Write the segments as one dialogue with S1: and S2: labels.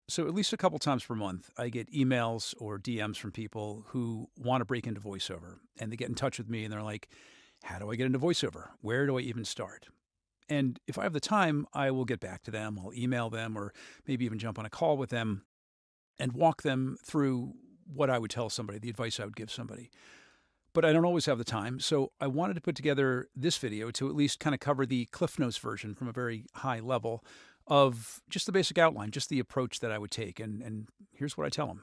S1: So at least a couple times per month, I get emails or DMs from people who want to break into voiceover, and they get in touch with me and they're like, how do I get into voiceover? Where do I even start? And if I have the time, I will get back to them. I'll email them or maybe even jump on a call with them and walk them through what I would tell somebody, the advice I would give somebody. But I don't always have the time. So I wanted to put together this video to at least kind of cover the Cliff Notes version from a very high level of just the basic outline, just the approach that I would take. And here's what I tell them.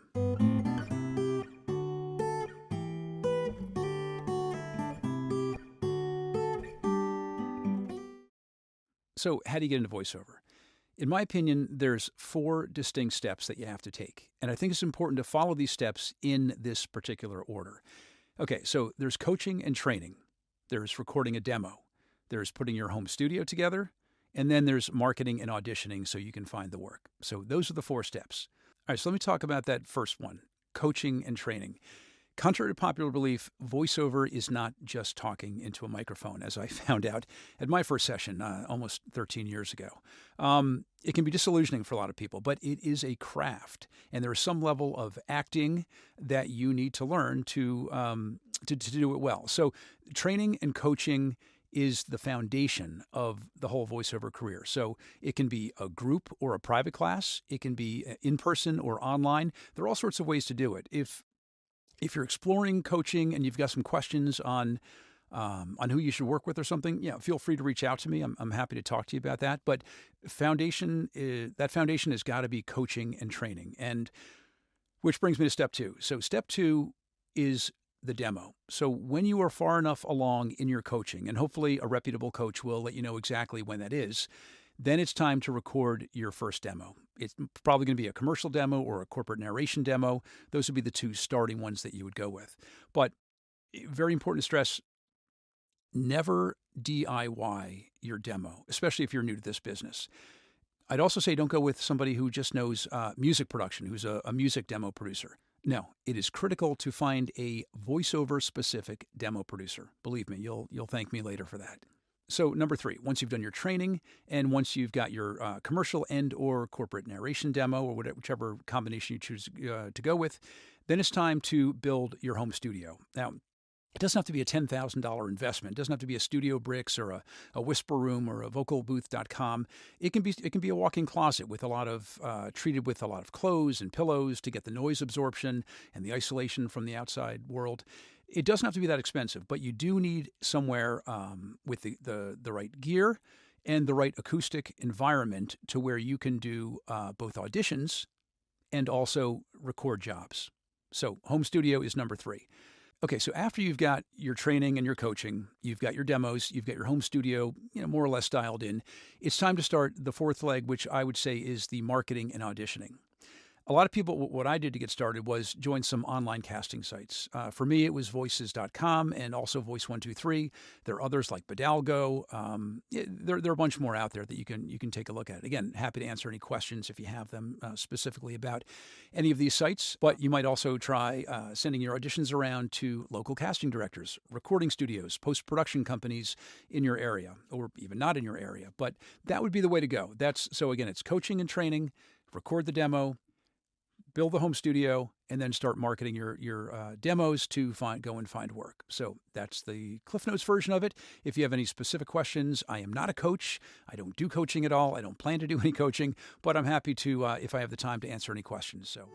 S1: So how do you get into voiceover? In my opinion, there's 4 distinct steps that you have to take. And I think it's important to follow these steps in this particular order. Okay, so there's coaching and training. There's recording a demo. There's putting your home studio together. And then there's marketing and auditioning so you can find the work. So those are the 4 steps. All right, so let me talk about that first one, coaching and training. Contrary to popular belief, voiceover is not just talking into a microphone, as I found out at my first session almost 13 years ago. It can be disillusioning for a lot of people, but it is a craft, and there is some level of acting that you need to learn to do it well. So training and coaching is the foundation of the whole voiceover career. So it can be a group or a private class. It can be in person or online. There are all sorts of ways to do it. If you're exploring coaching and you've got some questions on who you should work with or something, yeah, feel free to reach out to me. I'm happy to talk to you about that. But that foundation has got to be coaching and training. And which brings me to step 2. So step 2 is the demo. So when you are far enough along in your coaching, and hopefully a reputable coach will let you know exactly when that is, then it's time to record your first demo. It's probably going to be a commercial demo or a corporate narration demo. Those would be the 2 starting ones that you would go with. But very important to stress, never DIY your demo, especially if you're new to this business. I'd also say don't go with somebody who just knows music production, who's a music demo producer. No, it is critical to find a voiceover-specific demo producer. Believe me, you'll thank me later for that. So number 3, once you've done your training and once you've got your commercial and or corporate narration demo or whichever combination you choose to go with, then it's time to build your home studio. Now, it doesn't have to be a $10,000 investment. It doesn't have to be a Studio Bricks or a Whisper Room or a vocalbooth.com. It can be a walk-in closet with treated with a lot of clothes and pillows to get the noise absorption and the isolation from the outside world. It doesn't have to be that expensive, but you do need somewhere with the right gear and the right acoustic environment to where you can do both auditions and also record jobs. So home studio is number 3. Okay, so after you've got your training and your coaching, you've got your demos, you've got your home studio, more or less dialed in, it's time to start the 4th leg, which I would say is the marketing and auditioning. A lot of people, what I did to get started was join some online casting sites. For me, it was voices.com and also Voice123. There are others like Bidalgo. There are a bunch more out there that you can take a look at. Again, happy to answer any questions if you have them specifically about any of these sites. But you might also try sending your auditions around to local casting directors, recording studios, post-production companies in your area, or even not in your area. But that would be the way to go. So again, it's coaching and training, record the demo, build the home studio, and then start marketing your demos to go and find work. So that's the Cliff Notes version of it. If you have any specific questions, I am not a coach. I don't do coaching at all. I don't plan to do any coaching, but I'm happy to, if I have the time, to answer any questions. So.